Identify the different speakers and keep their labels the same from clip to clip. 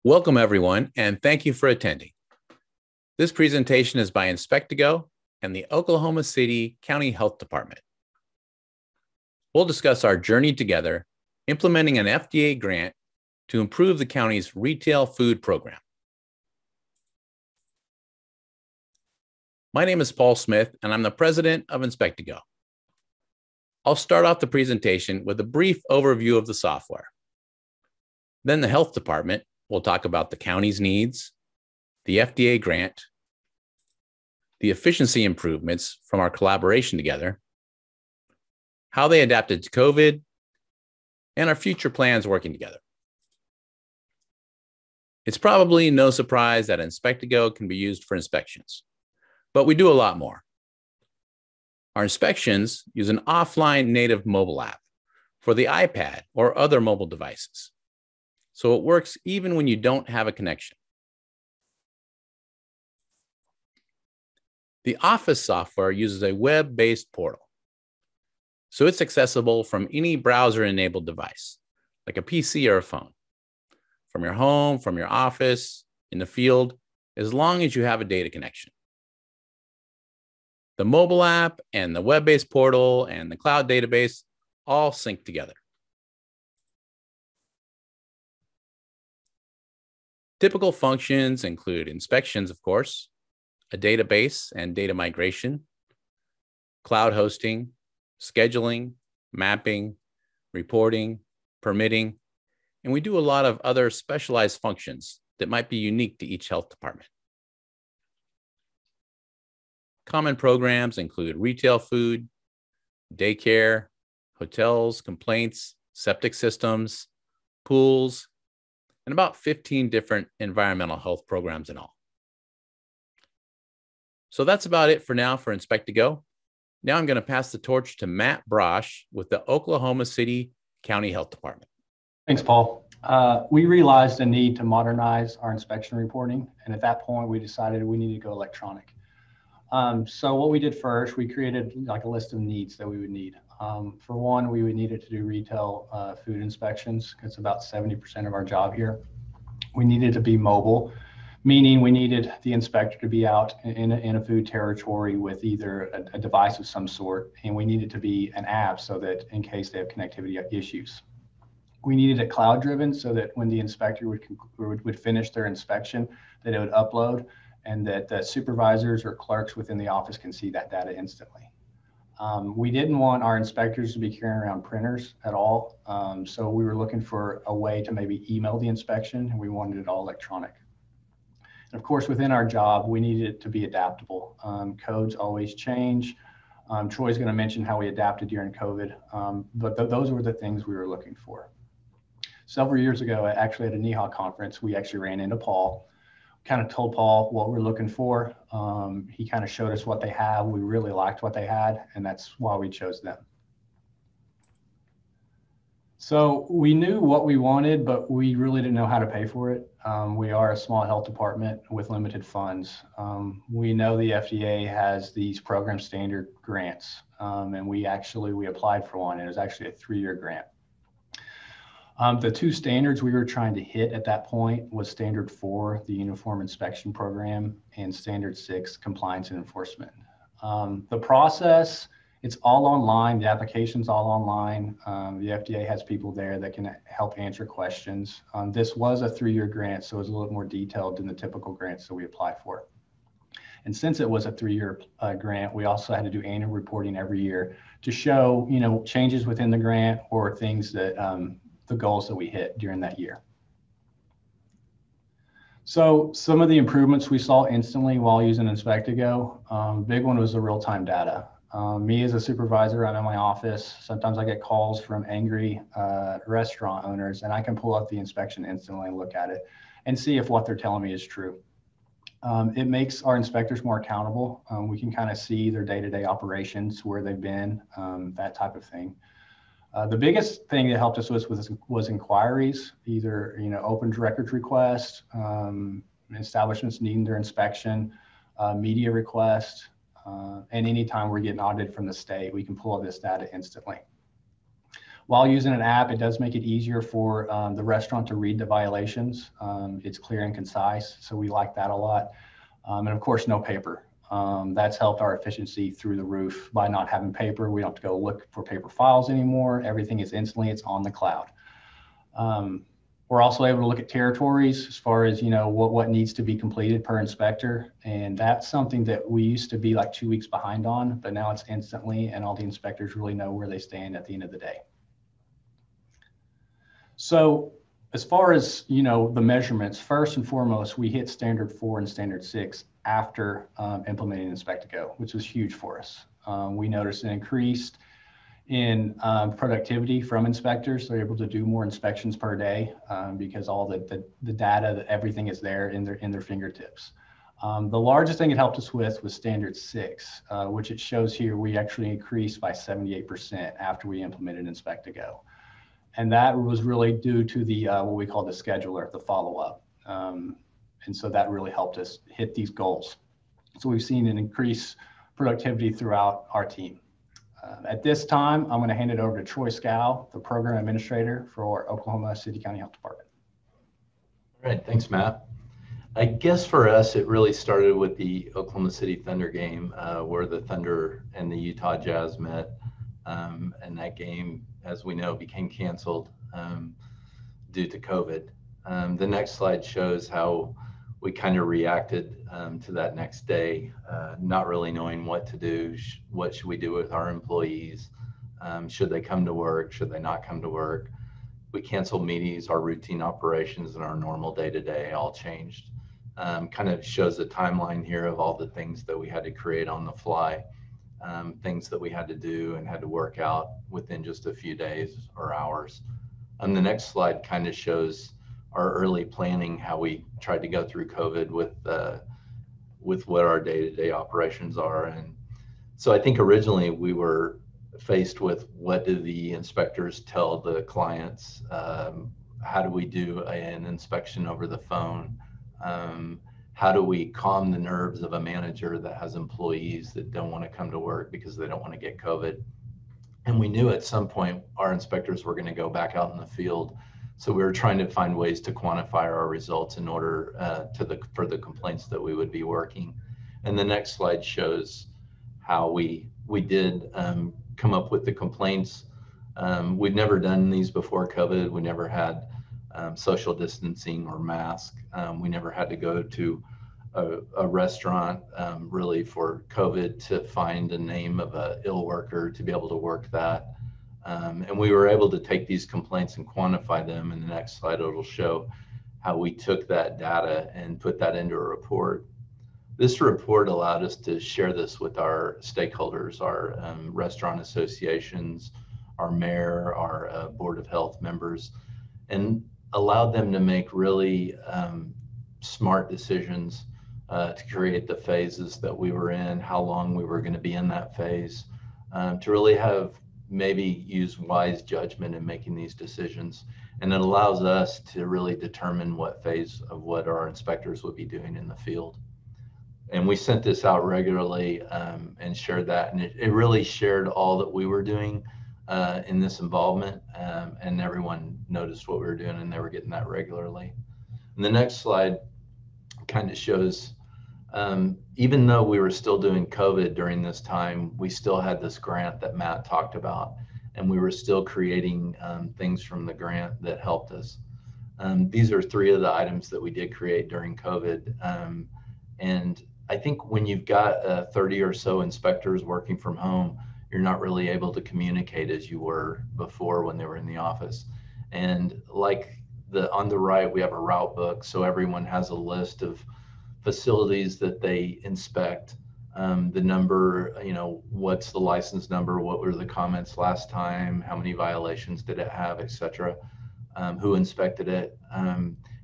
Speaker 1: Welcome, everyone, and thank you for attending. This presentation is by Inspect2GO and the Oklahoma City County Health Department. We'll discuss our journey together, implementing an FDA grant to improve the county's retail food program. My name is Paul Smith, and I'm the president of Inspect2GO. I'll start off the presentation with a brief overview of the software. Then the health department will talk about the county's needs, the FDA grant, the efficiency improvements from our collaboration together, how they adapted to COVID, and our future plans working together. It's probably no surprise that Inspect2GO can be used for inspections, but we do a lot more. Our inspections use an offline native mobile app for the iPad or other mobile devices, so it works even when you don't have a connection. The Office software uses a web-based portal, so it's accessible from any browser-enabled device, like a PC or a phone, from your home, from your office, in the field, as long as you have a data connection. The mobile app and the web-based portal and the cloud database all sync together. Typical functions include inspections, of course, a database and data migration, cloud hosting, scheduling, mapping, reporting, permitting, and we do a lot of other specialized functions that might be unique to each health department. Common programs include retail food, daycare, hotels, complaints, septic systems, pools, and about 15 different environmental health programs in all. So that's about it for now for Inspect2GO. Now I'm going to pass the torch to Matt Brosh with the Oklahoma City County Health Department.
Speaker 2: Thanks, Paul. We realized a need to modernize our inspection reporting, and at that point we decided we needed to go electronic. So what we did first, we created like a list of needs that we would need. For one, we would need it to do retail food inspections. It's about 70% of our job here. We needed to be mobile, meaning we needed the inspector to be out in a food territory with either a device of some sort, and we needed to be an app so that in case they have connectivity issues. We needed it cloud driven so that when the inspector would finish their inspection, that it would upload and that the supervisors or clerks within the office can see that data instantly. We didn't want our inspectors to be carrying around printers at all. So we were looking for a way to maybe email the inspection, and we wanted it all electronic. And of course, within our job, we needed it to be adaptable. Codes always change. Troy's going to mention how we adapted during COVID, but those were the things we were looking for. Several years ago, actually at a NEHA conference, we actually ran into Paul, kind of told Paul what we're looking for. He kind of showed us what they have. We really liked what they had, and that's why we chose them. So we knew what we wanted, but we really didn't know how to pay for it. We are a small health department with limited funds. We know the FDA has these program standard grants, and we applied for one. It was actually a 3-year grant. The two standards we were trying to hit at that point was Standard 4, the Uniform Inspection Program, and Standard 6, Compliance and Enforcement. The process, it's all online. The application's all online. The FDA has people there that can help answer questions. This was a 3-year grant, so it was a little more detailed than the typical grants that we applied for. And since it was a 3-year grant, we also had to do annual reporting every year to show, changes within the grant or things that the goals that we hit during that year. So some of the improvements we saw instantly while using Inspect2GO, big one was the real-time data. Me as a supervisor, I'm in my office. Sometimes I get calls from angry restaurant owners, and I can pull up the inspection instantly and look at it and see if what they're telling me is true. It makes our inspectors more accountable. We can kind of see their day-to-day operations, where they've been, that type of thing. The biggest thing that helped us was inquiries, either open records requests, establishments needing their inspection, media requests, and anytime we're getting audited from the state, we can pull all this data instantly. While using an app, it does make it easier for the restaurant to read the violations. It's clear and concise, so we like that a lot. And of course, no paper. That's helped our efficiency through the roof by not having paper. We don't have to go look for paper files anymore. Everything is instantly, it's on the cloud. We're also able to look at territories as far as, what needs to be completed per inspector. And that's something that we used to be like 2 weeks behind on, but now it's instantly, and all the inspectors really know where they stand at the end of the day. So as far as, the measurements, first and foremost, we hit standard 4 and standard 6 after implementing Inspect2GO, which was huge for us. We noticed an increase in productivity from inspectors. They're able to do more inspections per day because all the data, that everything is there in their fingertips. The largest thing it helped us with was standard 6, which it shows here we actually increased by 78% after we implemented Inspect2GO. And that was really due to the what we call the scheduler, the follow-up. And so that really helped us hit these goals. So we've seen an increased productivity throughout our team. At this time, I'm going to hand it over to Troy Scow, the program administrator for Oklahoma City County Health Department.
Speaker 3: All right, thanks, Matt. I guess for us, it really started with the Oklahoma City Thunder game, where the Thunder and the Utah Jazz met. And that game, as we know, became canceled due to COVID. The next slide shows how we kind of reacted to that next day, not really knowing what to do. What should we do with our employees? Should they come to work? Should they not come to work? We canceled meetings, our routine operations, and our normal day-to-day all changed. Kind of shows a timeline here of all the things that we had to create on the fly, things that we had to do and had to work out within just a few days or hours. The next slide kind of shows our early planning, how we tried to go through COVID with what our day-to-day operations are. And so I think originally we were faced with, what do the inspectors tell the clients? How do we do an inspection over the phone? How do we calm the nerves of a manager that has employees that don't want to come to work because they don't want to get COVID? And we knew at some point our inspectors were going to go back out in the field. So we were trying to find ways to quantify our results in order for the complaints that we would be working. And the next slide shows how we did come up with the complaints. We'd never done these before COVID. We never had social distancing or mask. We never had to go to a restaurant really for COVID to find a name of an ill worker to be able to work that. And we were able to take these complaints and quantify them. In the next slide, it'll show how we took that data and put that into a report. This report allowed us to share this with our stakeholders, our restaurant associations, our mayor, our Board of Health members, and allowed them to make really smart decisions to create the phases that we were in, how long we were going to be in that phase, to really have maybe use wise judgment in making these decisions. And it allows us to really determine what phase of what our inspectors would be doing in the field. And we sent this out regularly and shared that. And it really shared all that we were doing in this involvement. And everyone noticed what we were doing, and they were getting that regularly. And the next slide kind of shows, even though we were still doing COVID during this time, we still had this grant that Matt talked about, and we were still creating things from the grant that helped us. These are 3 of the items that we did create during COVID. And I think when you've got 30 or so inspectors working from home, you're not really able to communicate as you were before when they were in the office. And like on the right, we have a route book, so everyone has a list of facilities that they inspect, the number, what's the license number, what were the comments last time, how many violations did it have, etc., who inspected it.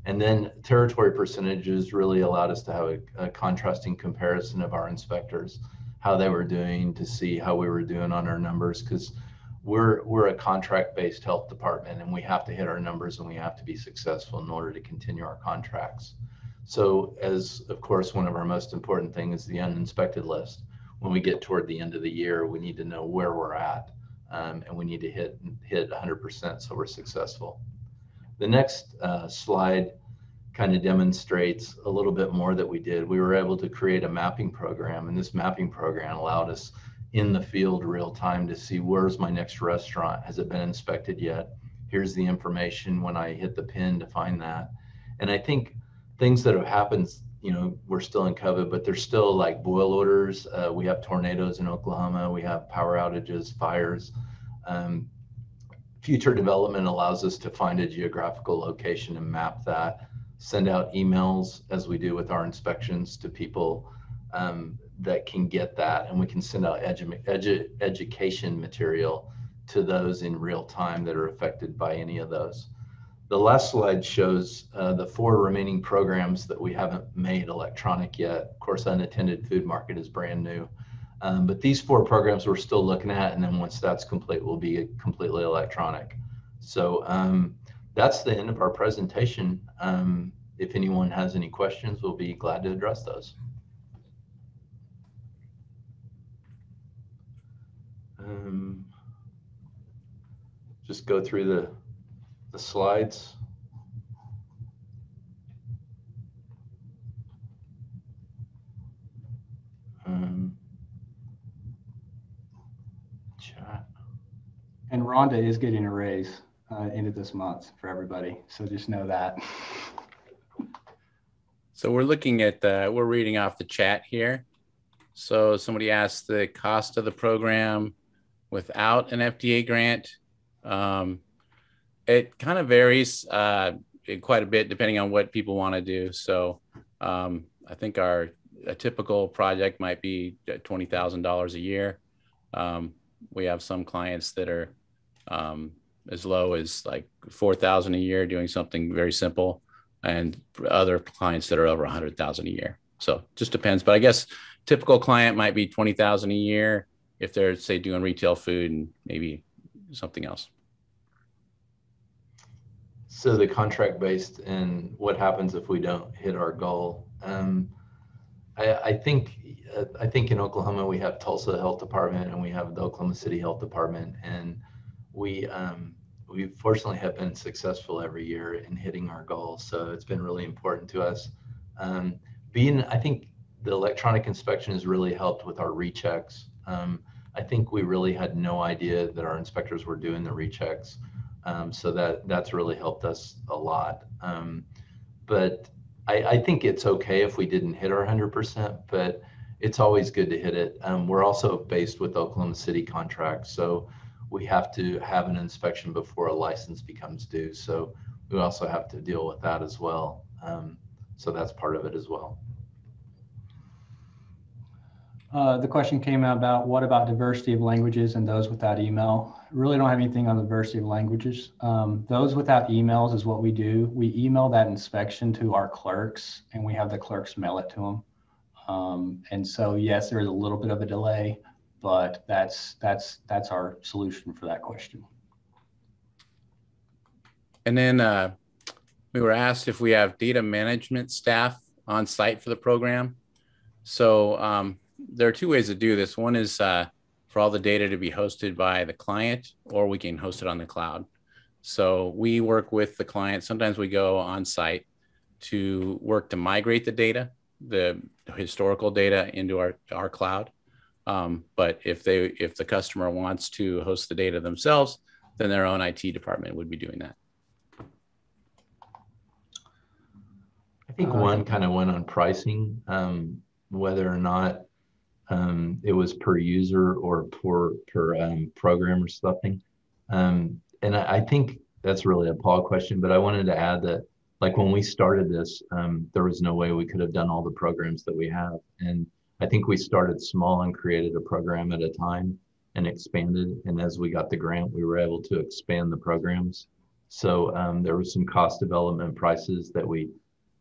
Speaker 3: And then territory percentages really allowed us to have a contrasting comparison of our inspectors, how they were doing, to see how we were doing on our numbers, because we're a contract-based health department, and we have to hit our numbers and we have to be successful in order to continue our contracts. So as, of course, one of our most important things is the uninspected list. When we get toward the end of the year, we need to know where we're at and we need to hit 100% so we're successful. The next slide kind of demonstrates a little bit more that we did. We were able to create a mapping program, and this mapping program allowed us in the field real time to see, where's my next restaurant? Has it been inspected yet? Here's the information when I hit the pin to find that. And I think things that have happened, you know, we're still in COVID, but there's still like boil orders. We have tornadoes in Oklahoma. We have power outages, fires. Future development allows us to find a geographical location and map that, send out emails as we do with our inspections to people that can get that, and we can send out education material to those in real time that are affected by any of those. The last slide shows the 4 remaining programs that we haven't made electronic yet. Of course, unattended food market is brand new. But these 4 programs we're still looking at, and then once that's complete, we'll be completely electronic. So that's the end of our presentation. If anyone has any questions, we'll be glad to address those. Just go through the slides. Chat.
Speaker 2: And Rhonda is getting a raise end of this month for everybody. So just know that.
Speaker 1: So we're looking at, we're reading off the chat here. So somebody asked the cost of the program without an FDA grant. It kind of varies quite a bit depending on what people want to do. So I think a typical project might be $20,000 a year. We have some clients that are as low as like $4,000 a year doing something very simple, and other clients that are over $100,000 a year. So just depends. But I guess typical client might be $20,000 a year if they're, say, doing retail food and maybe something else.
Speaker 3: So the contract based, and what happens if we don't hit our goal? I think in Oklahoma we have Tulsa Health Department and we have the Oklahoma City Health Department, and we fortunately have been successful every year in hitting our goals. So it's been really important to us. I think the electronic inspection has really helped with our rechecks. I think we really had no idea that our inspectors were doing the rechecks. So that's really helped us a lot. But I think it's okay if we didn't hit our 100%, but it's always good to hit it. We're also based with Oklahoma City contracts, so we have to have an inspection before a license becomes due. So we also have to deal with that as well. So that's part of it as well.
Speaker 2: The question came out about what about diversity of languages and those without email? Really don't have anything on diversity of languages. Those without emails is what we do. We email that inspection to our clerks, and we have the clerks mail it to them. And so yes, there is a little bit of a delay, but that's our solution for that question.
Speaker 1: And then we were asked if we have data management staff on site for the program. So there are 2 ways to do this. One is for all the data to be hosted by the client, or we can host it on the cloud. So we work with the client. Sometimes we go on site to work to migrate the data, the historical data, into our cloud. But if the customer wants to host the data themselves, then their own IT department would be doing that.
Speaker 3: I think one kind of went on pricing, whether or not it was per user or per program or something. And I think that's really a Paul question, but I wanted to add that, like, when we started this, there was no way we could have done all the programs that we have. And I think we started small and created a program at a time and expanded. And as we got the grant, we were able to expand the programs. So there was some cost development prices that we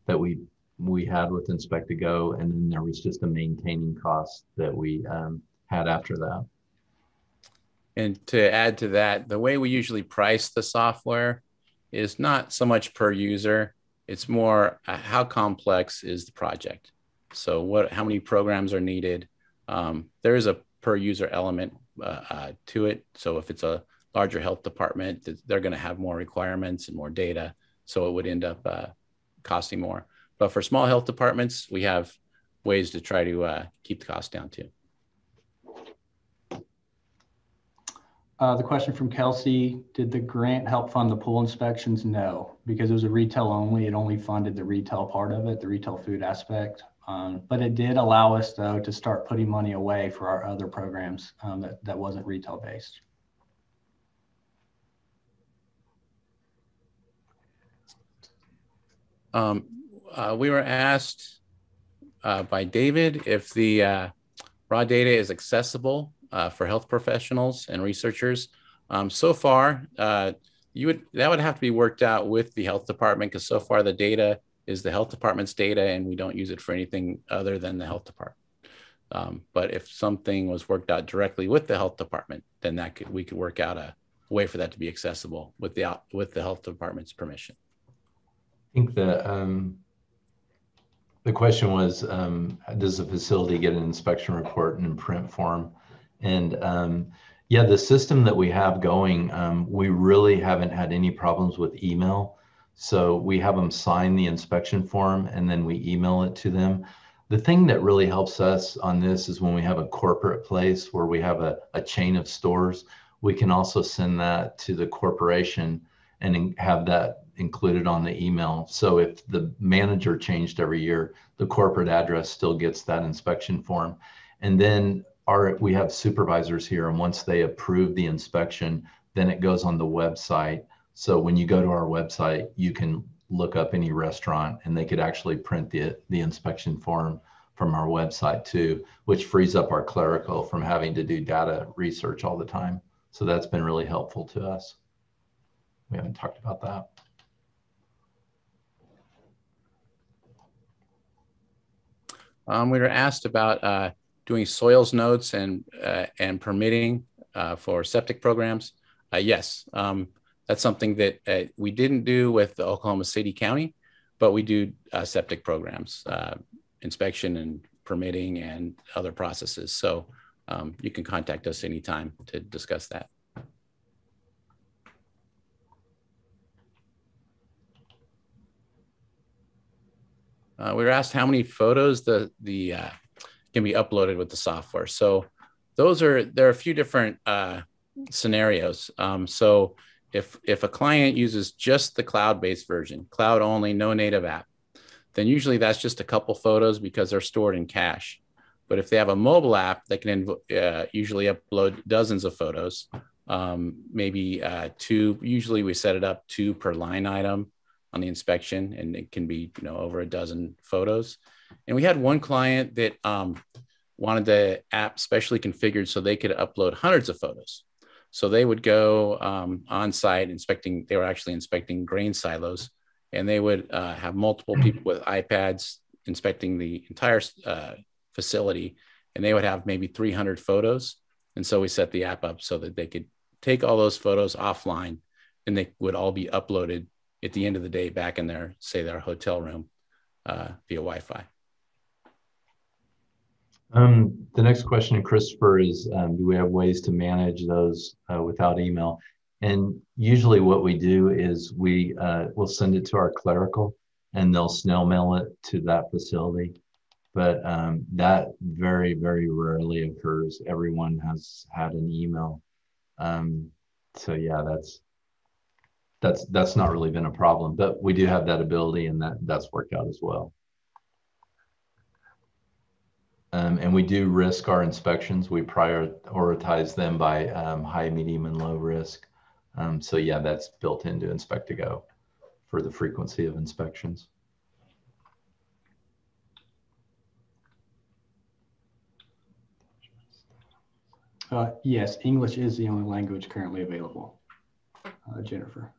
Speaker 3: had with Inspect2GO, and then there was just a maintaining cost that we had after that.
Speaker 1: And to add to that, the way we usually price the software is not so much per user. It's more how complex is the project. So how many programs are needed? There is a per user element to it. So if it's a larger health department, they're going to have more requirements and more data. So it would end up costing more. But for small health departments, we have ways to try to keep the cost down too.
Speaker 2: The question from Kelsey, did the grant help fund the pool inspections? No, because it was a retail only. It only funded the retail part of it, the retail food aspect. But it did allow us, though, to start putting money away for our other programs that wasn't retail based.
Speaker 1: We were asked by David if the raw data is accessible for health professionals and researchers. So far, that would have to be worked out with the health department, because so far the data is the health department's data and we don't use it for anything other than the health department. But if something was worked out directly with the health department, then we could work out a way for that to be accessible with the health department's permission.
Speaker 3: I think the question was, does the facility get an inspection report in print form? And yeah, the system that we have going, we really haven't had any problems with email. So we have them sign the inspection form and then we email it to them. The thing that really helps us on this is when we have a corporate place where we have a chain of stores, we can also send that to the corporation and have that included on the email. So if the manager changed every year, the corporate address still gets that inspection form. And then we have supervisors here, and once they approve the inspection, then it goes on the website. So when you go to our website, you can look up any restaurant and they could actually print the inspection form from our website too, which frees up our clerical from having to do data research all the time. So that's been really helpful to us. We haven't talked about that.
Speaker 1: We were asked about doing soils notes and permitting for septic programs. Yes, that's something that we didn't do with the Oklahoma City County, but we do septic programs, inspection and permitting and other processes. So you can contact us anytime to discuss that. We were asked how many photos can be uploaded with the software. So there are a few different scenarios. So if a client uses just the cloud-based version, cloud only, no native app, then usually that's just a couple photos because they're stored in cache. But if they have a mobile app, they can usually upload dozens of photos, maybe two. Usually we set it up 2 per line item on the inspection, and it can be over a dozen photos. And we had one client that wanted the app specially configured so they could upload hundreds of photos. So they would go on site inspecting. They were actually inspecting grain silos, and they would have multiple people with iPads inspecting the entire facility, and they would have maybe 300 photos. And so we set the app up so that they could take all those photos offline, and they would all be uploaded at the end of the day back in their hotel room via Wi-Fi.
Speaker 3: The next question, Christopher, is do we have ways to manage those without email? And usually what we do is we'll send it to our clerical and they'll snail mail it to that facility. But that very, very rarely occurs. Everyone has had an email. So yeah, that's not really been a problem, but we do have that ability, and that's worked out as well. And we do risk our inspections. We prioritize them by high, medium, and low risk. So yeah, that's built into Inspect2GO for the frequency of inspections.
Speaker 2: Yes, English is the only language currently available. Jennifer.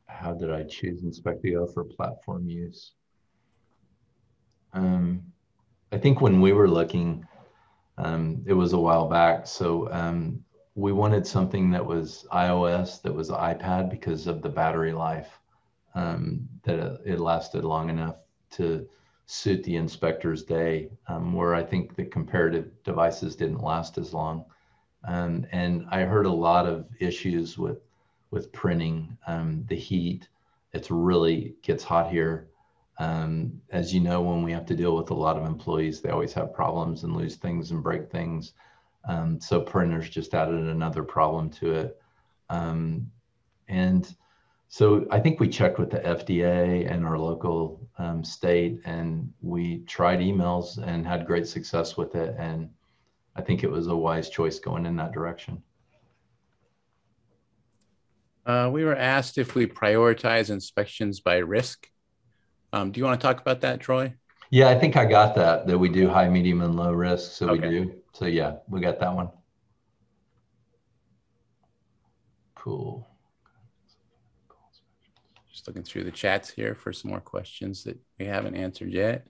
Speaker 3: How did I choose Inspect2GO for platform use? I think when we were looking, it was a while back. So we wanted something that was iOS, that was iPad, because of the battery life, that it lasted long enough to suit the inspector's day, where I think the comparative devices didn't last as long. And I heard a lot of issues with printing, the heat. It's really gets hot here. As you know, when we have to deal with a lot of employees, they always have problems and lose things and break things. So printers just added another problem to it. And so I think we checked with the FDA and our local state, and we tried emails and had great success with it. And I think it was a wise choice going in that direction.
Speaker 1: We were asked if we prioritize inspections by risk. Do you want to talk about that, Troy?
Speaker 3: Yeah, I think I got that we do high, medium, and low risk. So
Speaker 1: Okay.
Speaker 3: we do. So yeah, we got that one. Cool.
Speaker 1: Just looking through the chats here for some more questions that we haven't answered yet.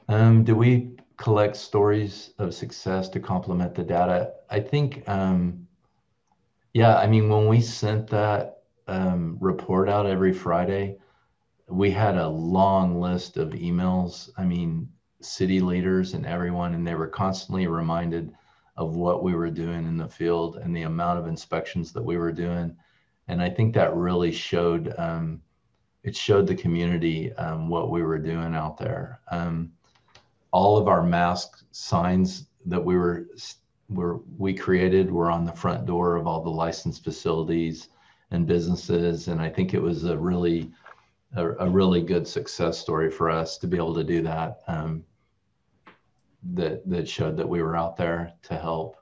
Speaker 3: Do we collect stories of success to complement the data? I think, yeah, I mean, when we sent that report out every Friday, we had a long list of emails. I mean, city leaders and everyone, and they were constantly reminded of what we were doing in the field and the amount of inspections that we were doing. And I think that really showed, it showed the community what we were doing out there. All of our mask signs that we created were on the front door of all the licensed facilities and businesses. And I think it was a really good success story for us to be able to do that. That showed that we were out there to help.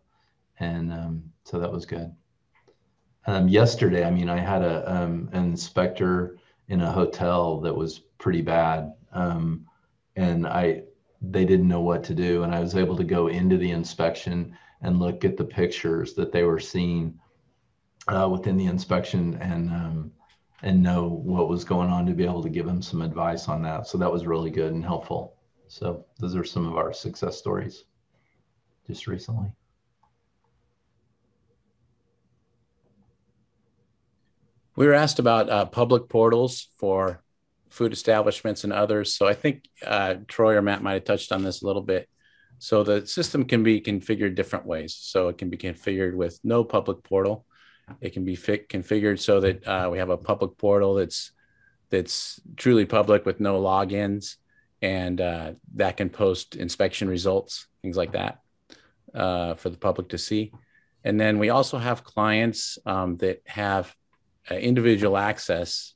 Speaker 3: And so that was good. Yesterday, I mean, I had an inspector in a hotel that was pretty bad. And they didn't know what to do. And I was able to go into the inspection and look at the pictures that they were seeing within the inspection and know what was going on to be able to give them some advice on that. So that was really good and helpful. So those are some of our success stories just recently.
Speaker 1: We were asked about public portals for food establishments and others. So I think Troy or Matt might have touched on this a little bit. So the system can be configured different ways. So it can be configured with no public portal. It can be configured so that we have a public portal that's truly public with no logins, and that can post inspection results, things like that, for the public to see. And then we also have clients that have individual access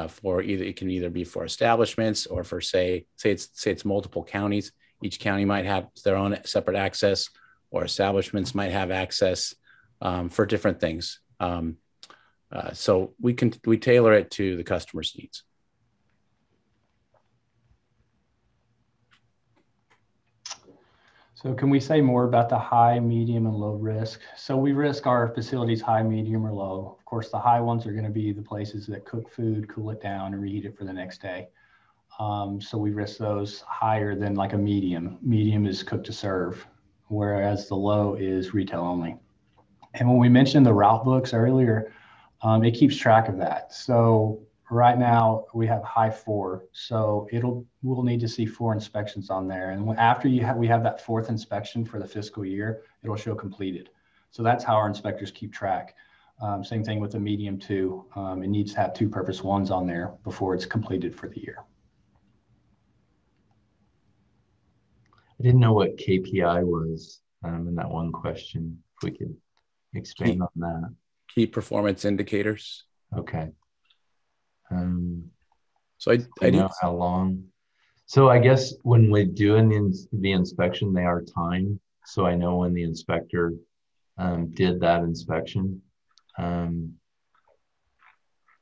Speaker 1: for it can either be for establishments or for say it's multiple counties. Each county might have their own separate access, or establishments might have access for different things. So we tailor it to the customer's needs.
Speaker 2: So can we say more about the high, medium, and low risk? So we risk our facilities high, medium, or low. Of course, the high ones are going to be the places that cook food, cool it down, and reheat it for the next day. So we risk those higher than like a medium. Medium is cook to serve, whereas the low is retail only. And when we mentioned the route books earlier, it keeps track of that. So right now we have high 4, so we'll need to see 4 inspections on there. And after we have that 4th inspection for the fiscal year, it'll show completed. So that's how our inspectors keep track. Same thing with the medium 2. It needs to have 2 purpose 1s on there before it's completed for the year.
Speaker 3: I didn't know what KPI was in that one question. If we could expand on that.
Speaker 1: Key performance indicators.
Speaker 3: Okay.
Speaker 1: So I
Speaker 3: know how long. So I guess when we're doing the inspection, they are timed. So I know when the inspector did that inspection.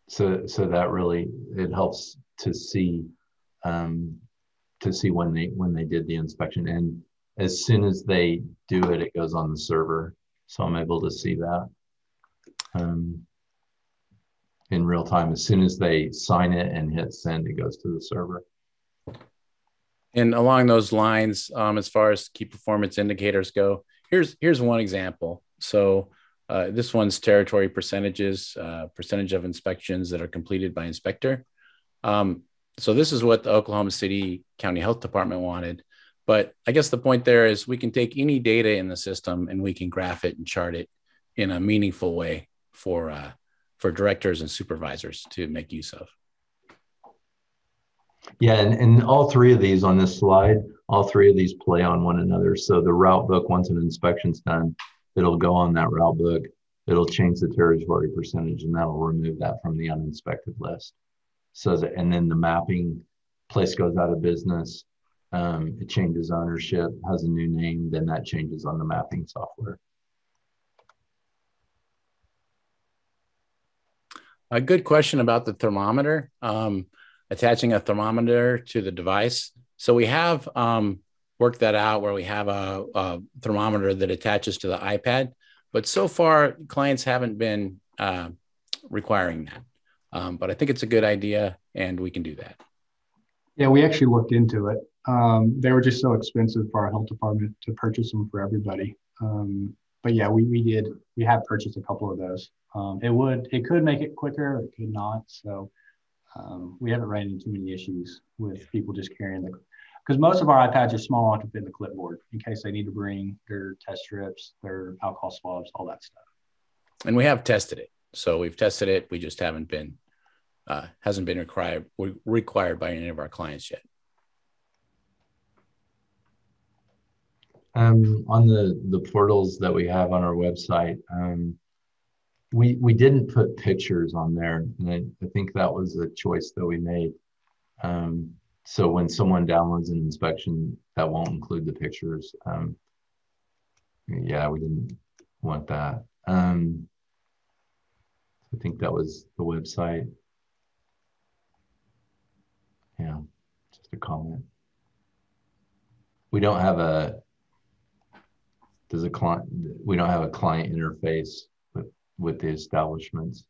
Speaker 3: So that really, it helps to see when they did the inspection. And as soon as they do it, it goes on the server. So I'm able to see that in real time. As soon as they sign it and hit send, it goes to the server.
Speaker 1: And along those lines, as far as key performance indicators go, here's one example. So This one's territory percentages, percentage of inspections that are completed by inspector. So this is what the Oklahoma City County Health Department wanted. But I guess the point there is we can take any data in the system and we can graph it and chart it in a meaningful way for directors and supervisors to make use of.
Speaker 3: Yeah, and all three of these on this slide, all three of these play on one another. So the route book, once an inspection's done, it'll go on that route book. It'll change the territory percentage, and that'll remove that from the uninspected list. So that, and then the mapping place goes out of business. It changes ownership, has a new name, then that changes on the mapping software.
Speaker 1: A good question about the thermometer, attaching a thermometer to the device. So we have worked that out where we have a thermometer that attaches to the iPad, but so far clients haven't been requiring that. But I think it's a good idea and we can do that.
Speaker 2: Yeah, we actually looked into it. They were just so expensive for our health department to purchase them for everybody. But yeah, we have purchased a couple of those. It could make it quicker, it could not. So we haven't ran into too many issues with people just carrying because most of our iPads are small enough to fit in the clipboard in case they need to bring their test strips, their alcohol swabs, all that stuff.
Speaker 1: And we have tested it. So we've tested it. We just hasn't been required by any of our clients yet.
Speaker 3: On the portals that we have on our website, we didn't put pictures on there, and I think that was a choice that we made. So when someone downloads an inspection, that won't include the pictures. Yeah, we didn't want that. I think that was the website. Yeah, just a comment. We don't have a client interface with the establishments.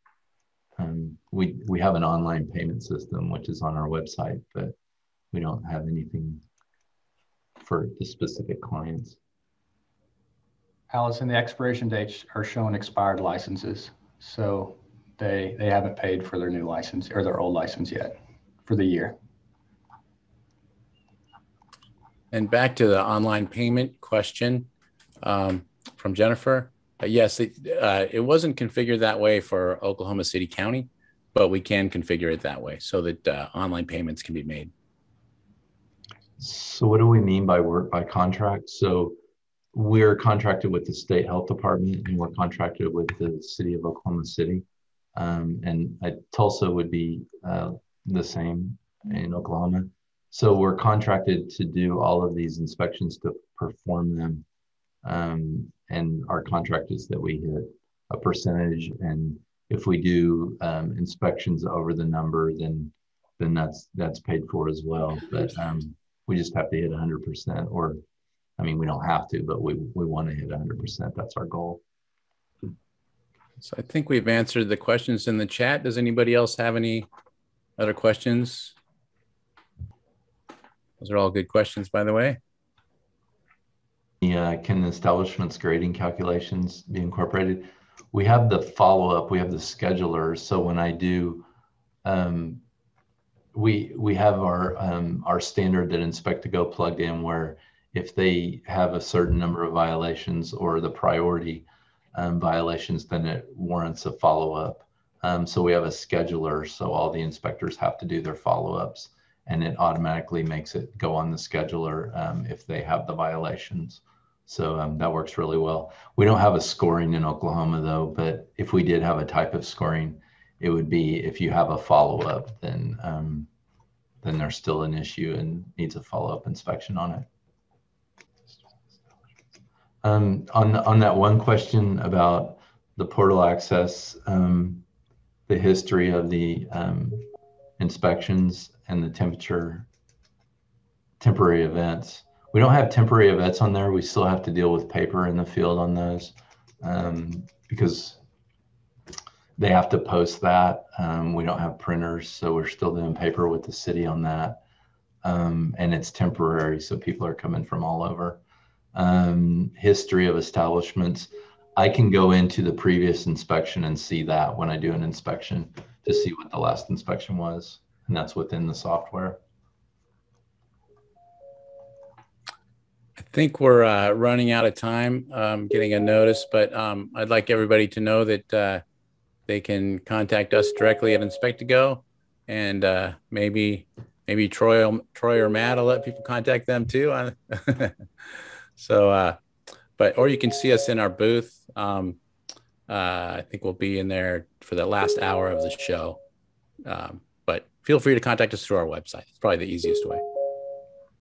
Speaker 3: We have an online payment system, which is on our website, but we don't have anything for the specific clients.
Speaker 2: Allison, the expiration dates are showing expired licenses. So they haven't paid for their new license or their old license yet for the year.
Speaker 1: And back to the online payment question from Jennifer. Yes, it wasn't configured that way for Oklahoma City County, but we can configure it that way so that online payments can be made.
Speaker 3: So what do we mean by work by contract? So we're contracted with the state health department and we're contracted with the city of Oklahoma City. And Tulsa would be the same in Oklahoma. So we're contracted to do all of these inspections to perform them. And our contract is that we hit a percentage, and if we do inspections over the number, then that's paid for as well. But we just have to hit 100%, or I mean, we don't have to, but we want to hit 100%. That's our goal.
Speaker 1: So I think we've answered the questions in the chat. Does anybody else have any other questions? Those are all good questions, by the way.
Speaker 3: Can the establishment's grading calculations be incorporated? We have the follow-up, we have the schedulers. So when I do, we have our standard that Inspect2GO plugged in, where if they have a certain number of violations or the priority violations, then it warrants a follow-up. So we have a scheduler, so all the inspectors have to do their follow-ups, and it automatically makes it go on the scheduler if they have the violations. So that works really well. We don't have a scoring in Oklahoma though, but if we did have a type of scoring, it would be if you have a follow-up, then there's still an issue and needs a follow-up inspection on it. On that one question about the portal access, the history of the inspections and the temporary events. We don't have temporary events on there. We still have to deal with paper in the field on those because they have to post that. We don't have printers, so we're still doing paper with the city on that. And it's temporary, so people are coming from all over. History of establishments. I can go into the previous inspection and see that when I do an inspection to see what the last inspection was, and that's within the software.
Speaker 1: I think we're running out of time getting a notice, but I'd like everybody to know that they can contact us directly at Inspect2GO, and maybe Troy or Matt will let people contact them too. So, or you can see us in our booth. I think we'll be in there for the last hour of the show. But feel free to contact us through our website. It's probably the easiest way.